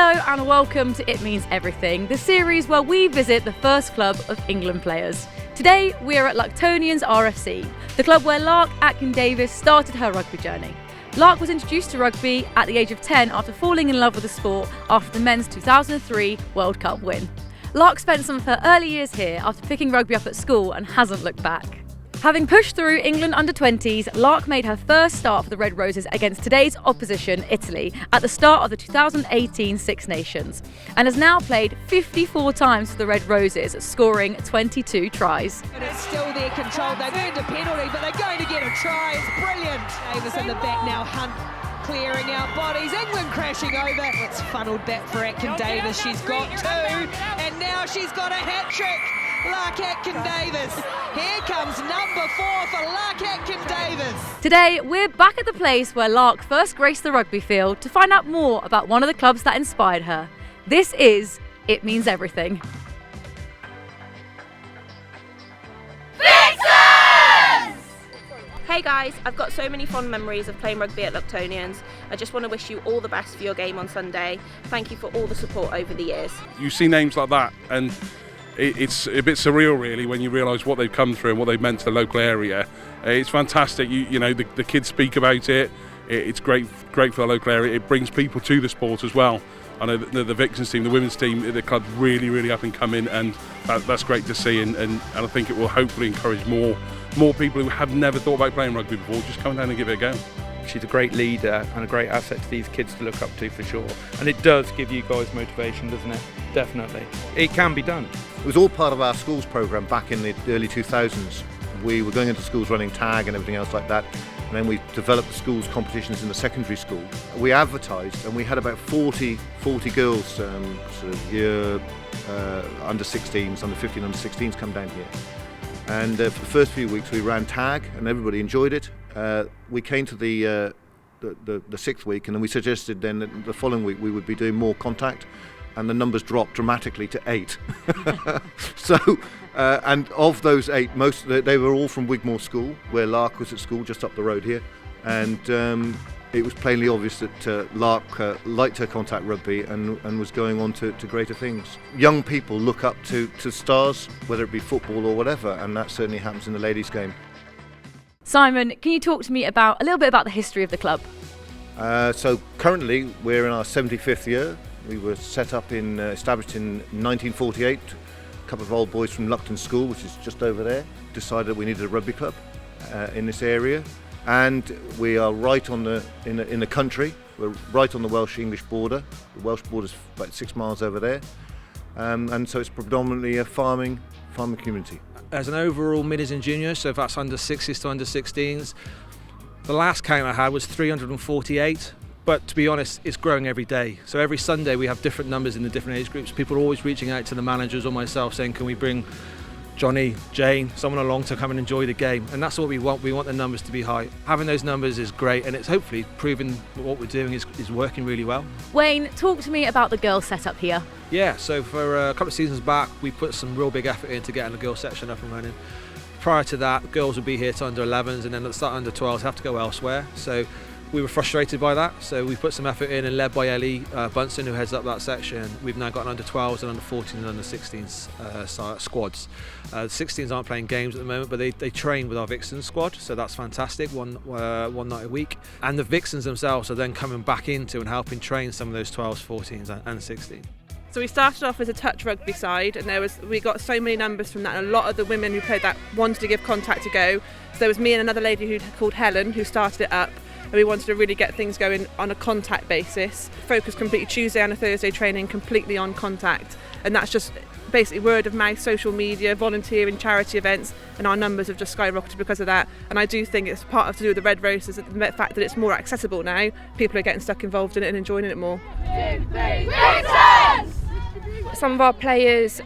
Hello and welcome to It Means Everything, the series where we visit the first club of England players. Today we are at Luctonians RFC, the club where Lark Atkin-Davies started her rugby journey. Lark was introduced to rugby at the age of 10 after falling in love with the sport after the men's 2003 World Cup win. Lark spent some of her early years here after picking rugby up at school and hasn't looked back. Having pushed through England under-20s, Lark made her first start for the Red Roses against today's opposition, Italy, at the start of the 2018 Six Nations, and has now played 54 times for the Red Roses, scoring 22 tries. And it's still their control. They've earned a penalty, but they're going to get a try. It's brilliant. Davis in the back now, Hunt clearing out bodies. England crashing over. It's funneled back for Atkin-Davis. She's got two, and now she's got a hat-trick. Lark Atkin-Davis. Here comes number 4 for Lark Atkin-Davis. Today, we're back at the place where Lark first graced the rugby field to find out more about one of the clubs that inspired her. This is It Means Everything. Vixens! Hey guys, I've got so many fond memories of playing rugby at Luctonians. I just want to wish you all the best for your game on Sunday. Thank you for all the support over the years. You see names like that and it's a bit surreal really when you realise what they've come through and what they've meant to the local area. It's fantastic. You know, the kids speak about it. It's great for the local area. It brings people to the sport as well. I know the Vixens team, the women's team, the club's really up and coming, and that's great to see. And I think it will hopefully encourage more people who have never thought about playing rugby before just come down and give it a go. She's a great leader and a great asset to these kids to look up to for sure. And it does give you guys motivation, doesn't it? Definitely. It can be done. It was all part of our schools programme back in the early 2000s. We were going into schools running tag and everything else like that. And then we developed the schools competitions in the secondary school. We advertised and we had about 40 girls, sort of year under 16s, under 15, under 16s come down here. And for the first few weeks we ran tag and everybody enjoyed it. We came to the 6th week and then we suggested then that the following week we would be doing more contact, and the numbers dropped dramatically to 8. So, and of those 8, they were all from Wigmore School, where Lark was at school just up the road here, and it was plainly obvious that Lark liked her contact rugby and was going on to greater things. Young people look up to stars, whether it be football or whatever, and that certainly happens in the ladies' game. Simon, can you talk to me a little bit about the history of the club? So currently we're in our 75th year. We were established in 1948. A couple of old boys from Lucton School, which is just over there, decided we needed a rugby club in this area, and we are right in the country. We're right on the Welsh-English border. The Welsh border is about 6 miles over there, and so it's predominantly a farming community. As an overall middies and juniors, so that's under 6s to under 16s, the last count I had was 348. But to be honest, it's growing every day. So every Sunday we have different numbers in the different age groups. People are always reaching out to the managers or myself saying, can we bring Johnny, Jane, someone along to come and enjoy the game? And that's what we want. We want the numbers to be high. Having those numbers is great, and it's hopefully proving what we're doing is working really well. Wayne, talk to me about the girls setup here. Yeah, so for a couple of seasons back, we put some real big effort into getting the girls section up and running. Prior to that, girls would be here to under 11s, and then at the start under 12s have to go elsewhere. So we were frustrated by that, so we put some effort in, and led by Ellie Bunsen, who heads up that section, we've now got an under 12s and under 14s and under 16s squads. The 16s aren't playing games at the moment, but they train with our Vixens squad, so that's fantastic, one night a week. And the Vixens themselves are then coming back into and helping train some of those 12s, 14s and 16s. So we started off as a touch rugby side, and we got so many numbers from that, and a lot of the women who played that wanted to give contact a go. So there was me and another lady called Helen who started it up, and we wanted to really get things going on a contact basis. Focus completely Tuesday and a Thursday training completely on contact, and that's just basically word of mouth, social media, volunteering, charity events, and our numbers have just skyrocketed because of that. And I do think it's part of to do with the Red Roses, the fact that it's more accessible now. People are getting stuck involved in it and enjoying it more. Some of our players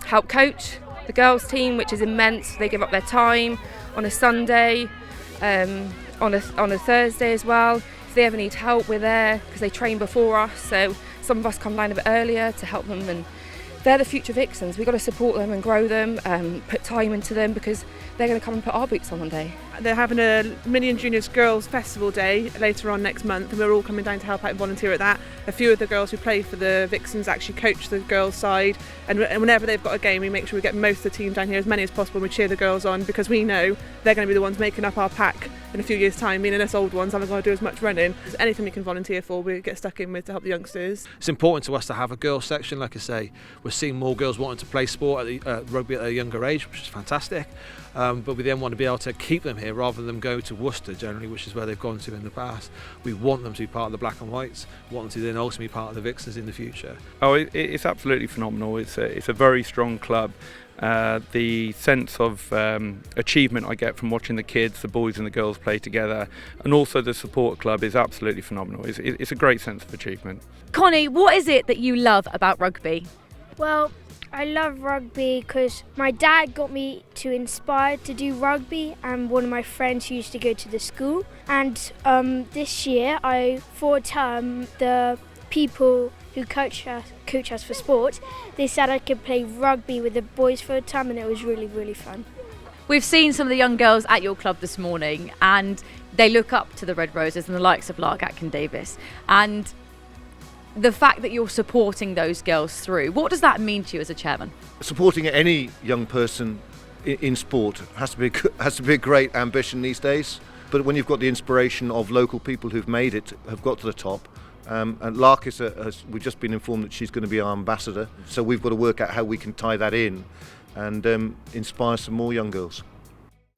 help coach the girls team, which is immense. They give up their time on a Sunday, on a Thursday as well. If they ever need help, we're there because they train before us. So some of us come down a bit earlier to help them, and they're the future Vixens. We've got to support them and grow them, put time into them, because they're going to come and put our boots on one day. They're having a Mini and Juniors Girls Festival Day later on next month, and we're all coming down to help out and volunteer at that. A few of the girls who play for the Vixens actually coach the girls' side, and whenever they've got a game, we make sure we get most of the team down here, as many as possible, and we cheer the girls on, because we know they're going to be the ones making up our pack in a few years' time, meaning us old ones haven't got to do as much running. Anything we can volunteer for, we get stuck in with to help the youngsters. It's important to us to have a girls section. Like I say, we're seeing more girls wanting to play sport at rugby at a younger age, which is fantastic. But we then want to be able to keep them here rather than them go to Worcester generally, which is where they've gone to in the past. We want them to be part of the Black and Whites, want them to then also be part of the Vixens in the future. Oh, it's absolutely phenomenal. It's a very strong club. The sense of achievement I get from watching the kids, the boys and the girls play together, and also the support club is absolutely phenomenal. It's a great sense of achievement. Connie, what is it that you love about rugby? Well, I love rugby because my dad got me to inspire to do rugby, and one of my friends who used to go to the school. And this year, for a term, the people who coach us for sport, they said I could play rugby with the boys for a term, and it was really, really fun. We've seen some of the young girls at your club this morning, and they look up to the Red Roses and the likes of Lark Atkin-Davies. And the fact that you're supporting those girls through, what does that mean to you as a chairman? Supporting any young person in sport has to be a great ambition these days. But when you've got the inspiration of local people who've made it, have got to the top, and Lark we've just been informed that she's going to be our ambassador. So we've got to work out how we can tie that in and inspire some more young girls.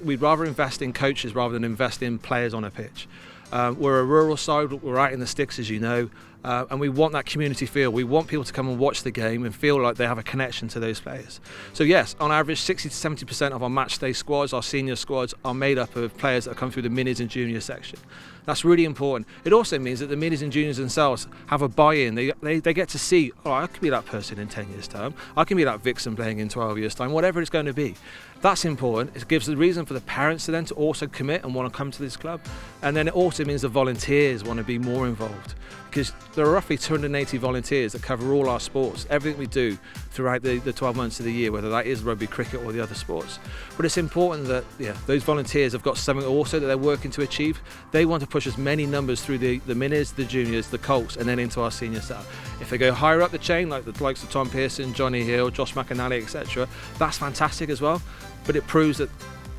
We'd rather invest in coaches rather than invest in players on a pitch. We're a rural side, we're out in the sticks, as you know, and we want that community feel. We want people to come and watch the game and feel like they have a connection to those players. So yes, on average 60 to 70% of our match day squads, our senior squads, are made up of players that come through the minis and junior section. That's really important. It also means that the minis and juniors themselves have a buy-in. They get to see, oh, I could be that person in 10 years' time. I can be that Vixen playing in 12 years' time, whatever it's going to be. That's important. It gives the reason for the parents to then to also commit and want to come to this club. And then it also means the volunteers want to be more involved, because there are roughly 280 volunteers that cover all our sports, everything we do throughout the 12 months of the year, whether that is rugby, cricket or the other sports. But it's important that those volunteers have got something also that they're working to achieve. They want to push as many numbers through the minis, the juniors, the colts, and then into our senior setup. If they go higher up the chain, like the likes of Tom Pearson, Johnny Hill, Josh McAnally, etc., that's fantastic as well. But it proves that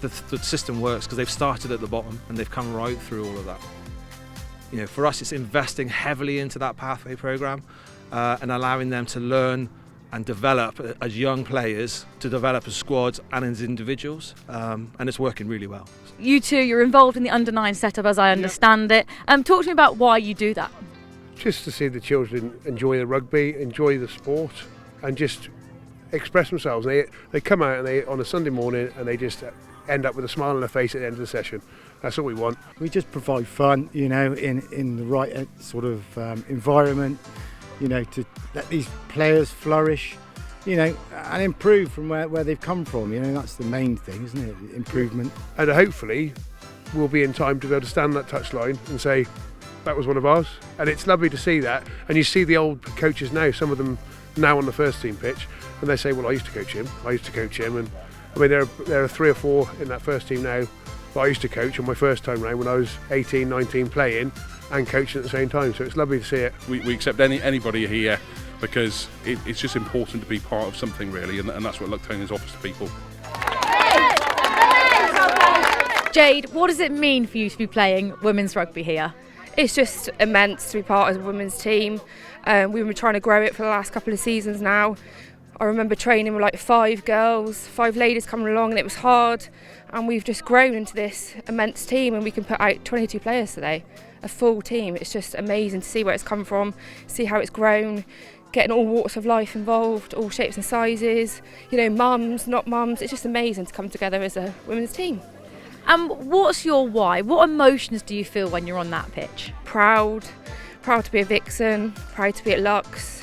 the system works because they've started at the bottom and they've come right through all of that. You know, for us, it's investing heavily into that pathway program and allowing them to learn and develop as young players, to develop as squads and as individuals, and it's working really well. You two, you're involved in the under-9 setup, as I understand it. Talk to me about why you do that. Just to see the children enjoy the rugby, enjoy the sport, and just express themselves. They come out and they on a Sunday morning and they just end up with a smile on their face at the end of the session. That's all we want. We just provide fun, you know, in the right sort of environment, you know, to let these players flourish, you know, and improve from where they've come from. You know, that's the main thing, isn't it? Improvement. And hopefully we'll be in time to be able to stand on that touchline and say, that was one of ours. And it's lovely to see that. And you see the old coaches now, some of them now on the first team pitch, and they say, well, I used to coach him. And I mean, there are 3 or 4 in that first team now that I used to coach on my first time round when I was 18, 19 playing and coaching at the same time. So it's lovely to see it. We accept anybody here because it's just important to be part of something really, and that's what Luctonians offers to people. Jade, what does it mean for you to be playing women's rugby here? It's just immense to be part of the women's team. We've been trying to grow it for the last couple of seasons now. I remember training with like 5 girls, 5 ladies coming along, and it was hard. And we've just grown into this immense team, and we can put out 22 players today, a full team. It's just amazing to see where it's come from, see how it's grown, getting all walks of life involved, all shapes and sizes, you know, mums, not mums. It's just amazing to come together as a women's team. What's your why? What emotions do you feel when you're on that pitch? Proud to be a Vixen, proud to be at Lux.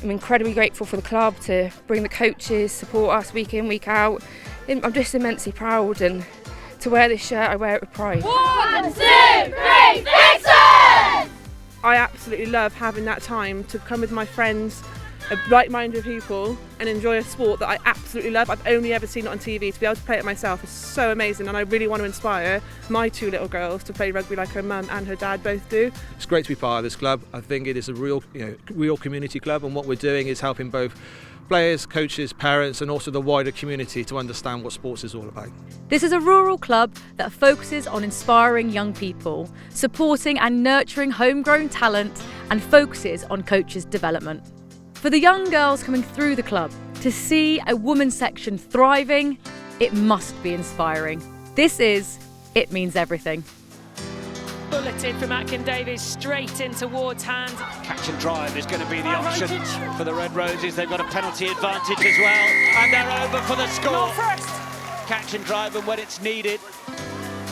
I'm incredibly grateful for the club to bring the coaches, support us week in, week out. I'm just immensely proud, and to wear this shirt, I wear it with pride. 1, 2, 3, Vixens! I absolutely love having that time to come with my friends like-minded people and enjoy a sport that I absolutely love. I've only ever seen it on TV. To be able to play it myself is so amazing, and I really want to inspire my 2 little girls to play rugby like her mum and her dad both do. It's great to be part of this club. I think it is a real community club, and what we're doing is helping both players, coaches, parents and also the wider community to understand what sports is all about. This is a rural club that focuses on inspiring young people, supporting and nurturing homegrown talent, and focuses on coaches' development. For the young girls coming through the club, to see a women's section thriving, it must be inspiring. This is It Means Everything. Bulletin from Atkin-Davies straight in towards hand. Catch and drive is going to be the option for the Red Roses. They've got a penalty advantage as well, and they're over for the score. Catch and drive, and when it's needed,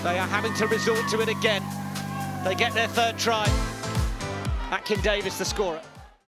they are having to resort to it again. They get their 3rd try. Atkin-Davies the scorer.